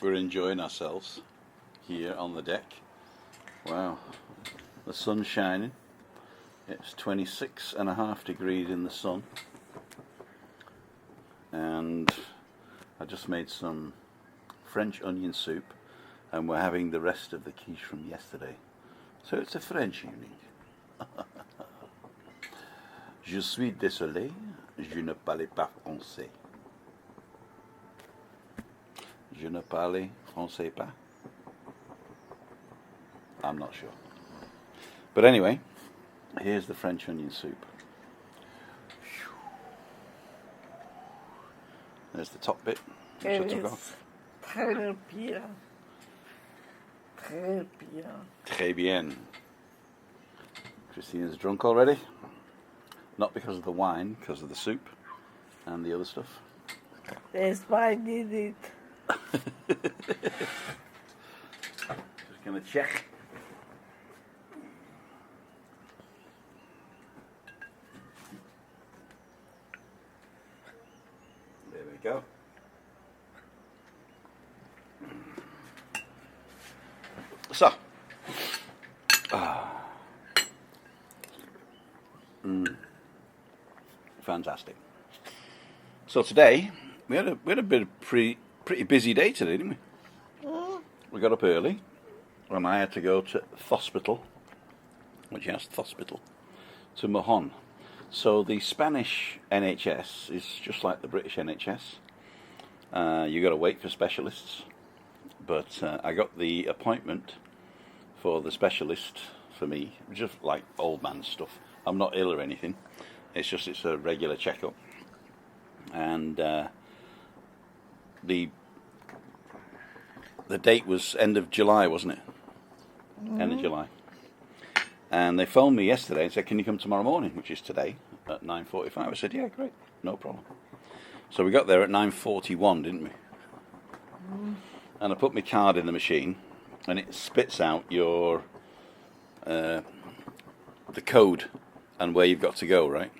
We're enjoying ourselves here on the deck. Wow, the sun's shining. It's 26.5 degrees in the sun. And I just made some French onion soup, and we're having the rest of the quiche from yesterday. So it's a French evening. Je suis désolé, je ne parle pas français. Je ne parle français pas. I'm not sure. But anyway, here's the French onion soup. There's the top bit, which I took off. Très bien. Très bien. Très bien. Christina's drunk already. Not because of the wine, because of the soup and the other stuff. There's wine in it. Just going to check. There we go. So, fantastic. So today we had a bit of pretty busy day today, didn't we? We got up early, and I had to go to hospital, to Mahon. So the Spanish NHS is just like the British NHS. You got to wait for specialists, but I got the appointment for the specialist for me, just like old man stuff. I'm not ill or anything. It's a regular checkup, and the date was end of July, wasn't it? End of July. And they phoned me yesterday and said, "Can you come tomorrow morning?" Which is today at 9:45. I said, "Yeah, great, no problem." So we got there at 9:41, didn't we? And I put my card in the machine, and it spits out your the code and where you've got to go, right?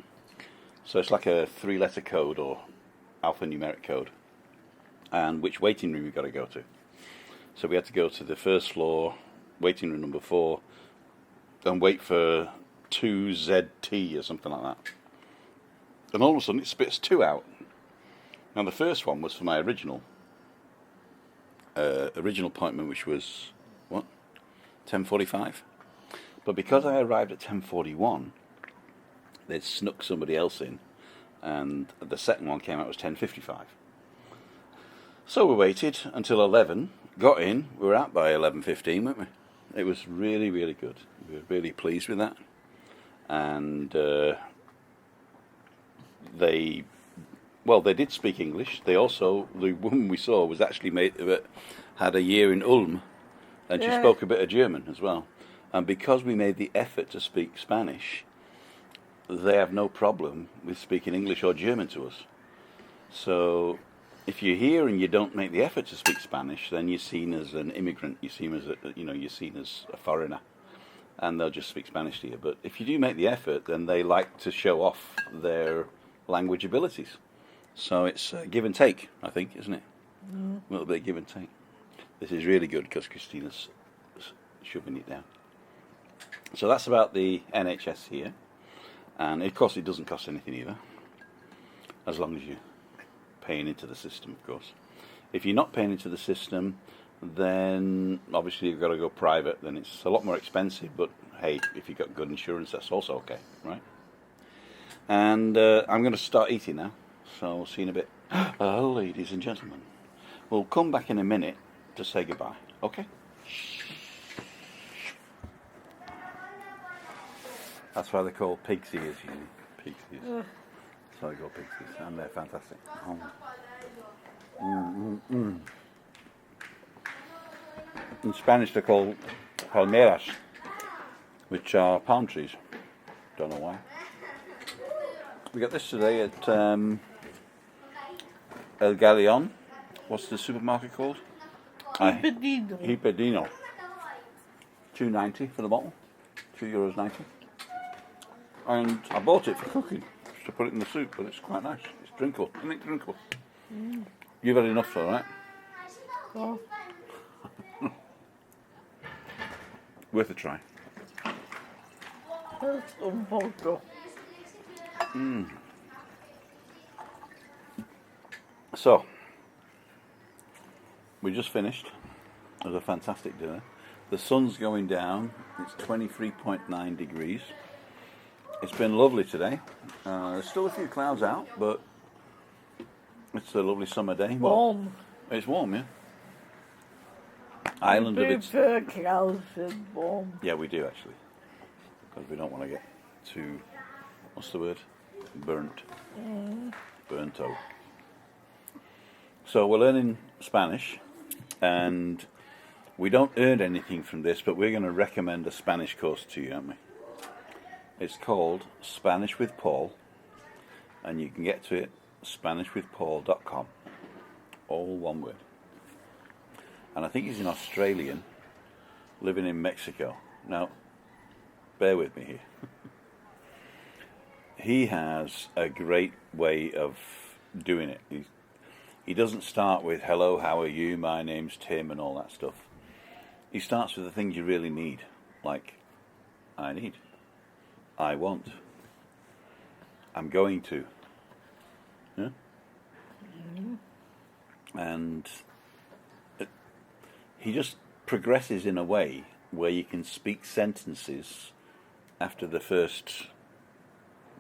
So it's like a 3-letter code or alphanumeric code, and which waiting room you've got to go to. So we had to go to the first floor, waiting room number 4, and wait for 2ZT or something like that. And all of a sudden it spits 2 out. Now the first one was for my original appointment, which was 10:45. But because I arrived at 10:41, they'd snuck somebody else in, and the second one came out was 10:55. So we waited until 11, got in, we were out by 11:15, weren't we? It was really, really good. We were really pleased with that. And they did speak English. The woman we saw was actually had a year in Ulm, and she spoke a bit of German as well. And because we made the effort to speak Spanish, they have no problem with speaking English or German to us. So if you're here and you don't make the effort to speak Spanish, then you're seen as an immigrant. You're seen as a foreigner, and they'll just speak Spanish to you. But if you do make the effort, then they like to show off their language abilities. So it's give and take, I think, isn't it? A little bit of give and take. This is really good because Christina's shoving it down. So that's about the NHS here. And of course it doesn't cost anything either, as long as you're paying into the system, of course. If you're not paying into the system, then obviously you've got to go private, then it's a lot more expensive, but hey, if you've got good insurance, that's also okay, right? And I'm going to start eating now, so we'll see you in a bit. Ladies and gentlemen, we'll come back in a minute to say goodbye, okay? That's why they're called pig's ears, pig's ears. That's why they're called pig's ears, and they're fantastic. In Spanish they're called palmeras, which are palm trees. Don't know why. We got this today at El Galeon. What's the supermarket called? Hiperdino. €2.90 for the bottle. €2.90. And I bought it for cooking, just to put it in the soup, but it's quite nice. It's drinkable. Isn't it drinkable? You've had enough though, right? Oh, Worth a try. that's un poco. So, we just finished. It was a fantastic dinner. The sun's going down. It's 23.9 degrees. It's been lovely today. There's still a few clouds out, but it's a lovely summer day. Well, Warm. it's warm, yeah. Island of We its... prefer clouds and warm. Yeah, we do actually. Because we don't want to get too... What's the word? Burnt. Burnt out. So we're learning Spanish, and we don't earn anything from this, but we're going to recommend a Spanish course to you, aren't we? It's called Spanish with Paul, and you can get to it SpanishWithPaul.com. All one word. And I think he's an Australian living in Mexico. Now, bear with me here. He has a great way of doing it. He doesn't start with, hello, how are you, my name's Tim, and all that stuff. He starts with the things you really need, like, I need, I want, I'm going to. Yeah? And he just progresses in a way where you can speak sentences after the first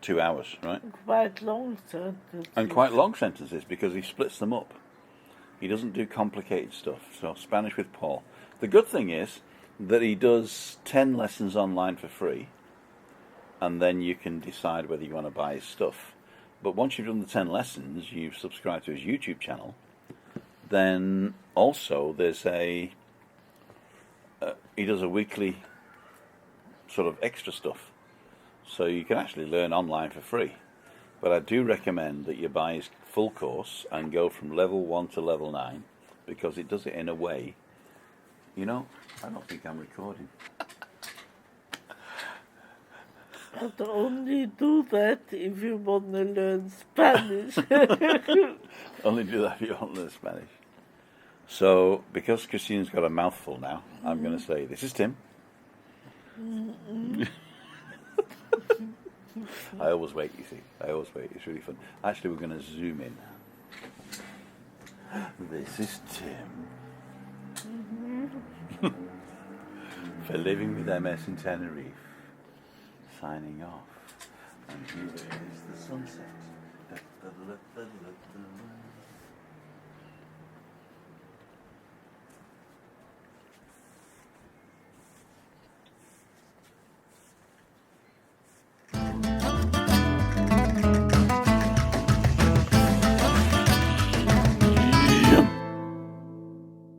2 hours, right? Quite long sentences. And quite long sentences, because he splits them up. He doesn't do complicated stuff. So Spanish with Paul. The good thing is that he does 10 lessons online for free, and then you can decide whether you want to buy his stuff. But once you've done the 10 lessons, you subscribe to his YouTube channel, then also there's he does a weekly sort of extra stuff. So you can actually learn online for free. But I do recommend that you buy his full course and go from level 1 to level 9, because it does it in a way, I don't think I'm recording. But only do that if you want to learn Spanish. Only do that if you want to learn Spanish. So, because Christine's got a mouthful now, I'm going to say, this is Tim. I always wait, you see. It's really fun. Actually, we're going to zoom in. This is Tim. For living with MS in Tenerife. Signing off. And here is the sunset.